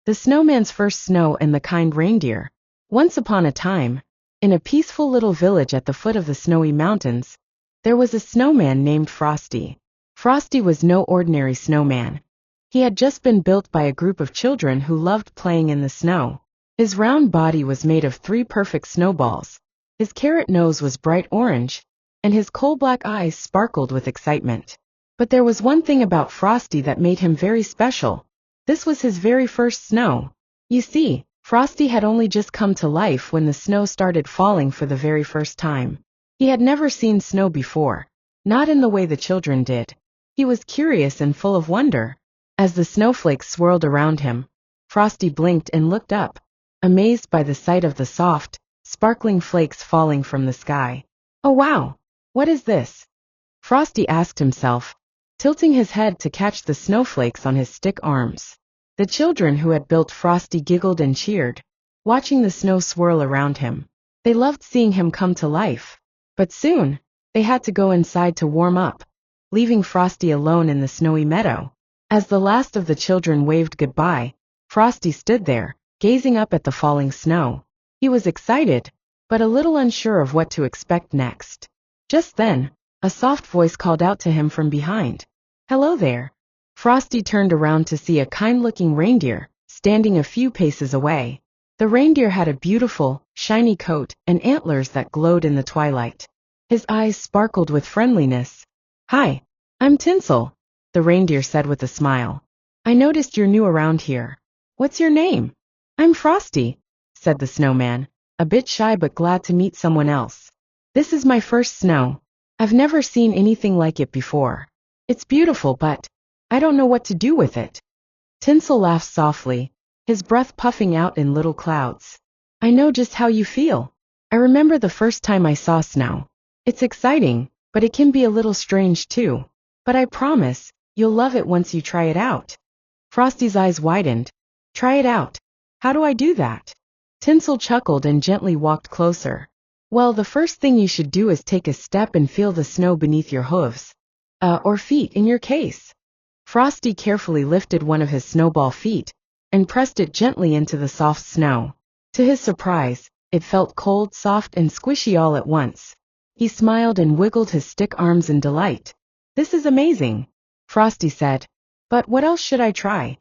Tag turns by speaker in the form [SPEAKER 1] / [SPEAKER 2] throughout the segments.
[SPEAKER 1] The Snowman's First Snow and the Kind Reindeer. Once upon a time, in a peaceful little village at the foot of the snowy mountains, there was a snowman named Frosty. Frosty was no ordinary snowman. He had just been built by a group of children who loved playing in the snow. His round body was made of 3 perfect snowballs. His carrot nose was bright orange, and his coal-black eyes sparkled with excitement. But there was one thing about Frosty that made him very special. This was his very first snow. You see, Frosty had only just come to life when the snow started falling for the very first time. He had never seen snow before, not in the way the children did. He was curious and full of wonder. As the snowflakes swirled around him, Frosty blinked and looked up, amazed by the sight of the soft, sparkling flakes falling from the sky. "Oh wow! What is this?" Frosty asked himself, tilting his head to catch the snowflakes on his stick arms. The children who had built Frosty giggled and cheered, watching the snow swirl around him. They loved seeing him come to life. But soon, they had to go inside to warm up, leaving Frosty alone in the snowy meadow. As the last of the children waved goodbye, Frosty stood there, gazing up at the falling snow. He was excited, but a little unsure of what to expect next. Just then, a soft voice called out to him from behind. "Hello there." Frosty turned around to see a kind-looking reindeer, standing a few paces away. The reindeer had a beautiful, shiny coat and antlers that glowed in the twilight. His eyes sparkled with friendliness. "Hi, I'm Tinsel," the reindeer said with a smile. "I noticed you're new around here. What's your name?" "I'm Frosty," said the snowman, a bit shy but glad to meet someone else. "This is my first snow. I've never seen anything like it before. It's beautiful, but I don't know what to do with it." Tinsel laughed softly, his breath puffing out in little clouds. "I know just how you feel. I remember the first time I saw snow. It's exciting, but it can be a little strange too. But I promise, you'll love it once you try it out." Frosty's eyes widened. "Try it out? How do I do that?" Tinsel chuckled and gently walked closer. "Well, the first thing you should do is take a step and feel the snow beneath your hooves. Or feet in your case." Frosty carefully lifted one of his snowball feet and pressed it gently into the soft snow. To his surprise, it felt cold, soft, and squishy all at once. He smiled and wiggled his stick arms in delight. "This is amazing," Frosty said. "But what else should I try?"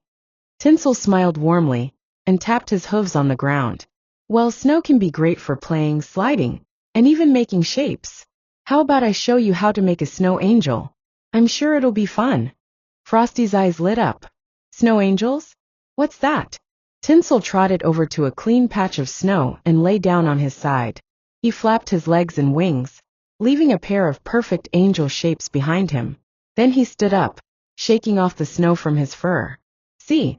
[SPEAKER 1] Tinsel smiled warmly and tapped his hooves on the ground. "Well, snow can be great for playing, sliding, and even making shapes. How about I show you how to make a snow angel? I'm sure it'll be fun." Frosty's eyes lit up. "Snow angels? What's that?" Tinsel trotted over to a clean patch of snow and lay down on his side. He flapped his legs and wings, leaving a pair of perfect angel shapes behind him. Then he stood up, shaking off the snow from his fur. "See,"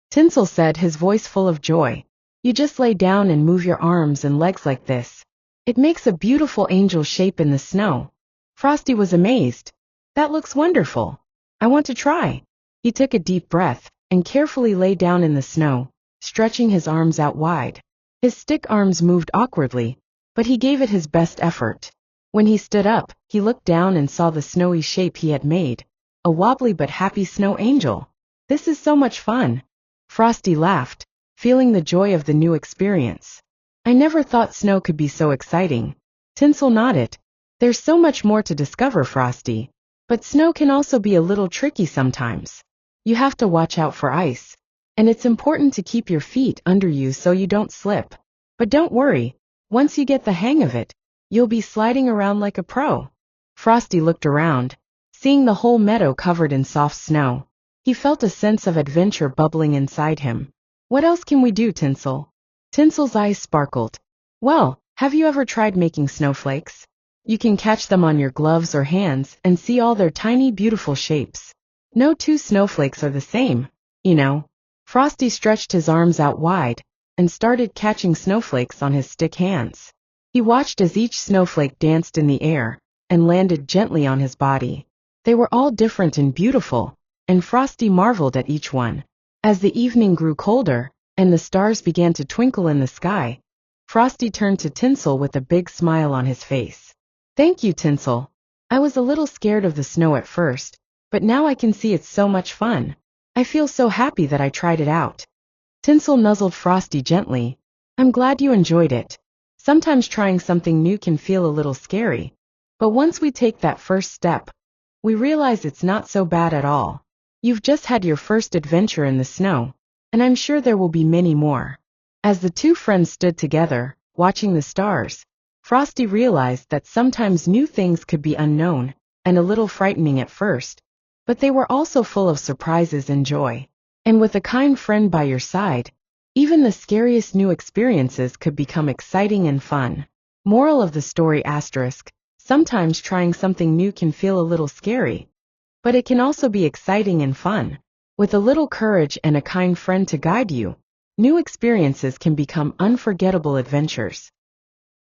[SPEAKER 1] Tinsel said, his voice full of joy. "You just lay down and move your arms and legs like this. It makes a beautiful angel shape in the snow." Frosty was amazed. "That looks wonderful. I want to try." He took a deep breath and carefully lay down in the snow, stretching his arms out wide. His stick arms moved awkwardly, but he gave it his best effort. When he stood up, he looked down and saw the snowy shape he had made, a wobbly but happy snow angel. "This is so much fun." Frosty laughed, feeling the joy of the new experience. "I never thought snow could be so exciting." Tinsel nodded. "There's so much more to discover, Frosty. But snow can also be a little tricky sometimes. You have to watch out for ice, and it's important to keep your feet under you so you don't slip. But don't worry, once you get the hang of it, you'll be sliding around like a pro." Frosty looked around, seeing the whole meadow covered in soft snow. He felt a sense of adventure bubbling inside him. "What else can we do, Tinsel?" Tinsel's eyes sparkled. "Well, have you ever tried making snowflakes? You can catch them on your gloves or hands and see all their tiny, beautiful shapes. No 2 snowflakes are the same, you know." Frosty stretched his arms out wide and started catching snowflakes on his stick hands. He watched as each snowflake danced in the air and landed gently on his body. They were all different and beautiful, and Frosty marveled at each one. As the evening grew colder and the stars began to twinkle in the sky, Frosty turned to Tinsel with a big smile on his face. "Thank you, Tinsel. I was a little scared of the snow at first, but now I can see it's so much fun. I feel so happy that I tried it out." Tinsel nuzzled Frosty gently. I'm glad you enjoyed it. Sometimes trying something new can feel a little scary, but once we take that first step, we realize it's not so bad at all. You've just had your first adventure in the snow, and I'm sure there will be many more. As the two friends stood together, watching the stars, Frosty realized that sometimes new things could be unknown and a little frightening at first, but they were also full of surprises and joy. And with a kind friend by your side, even the scariest new experiences could become exciting and fun. Moral of the story asterisk, sometimes trying something new can feel a little scary, but it can also be exciting and fun. With a little courage and a kind friend to guide you, new experiences can become unforgettable adventures.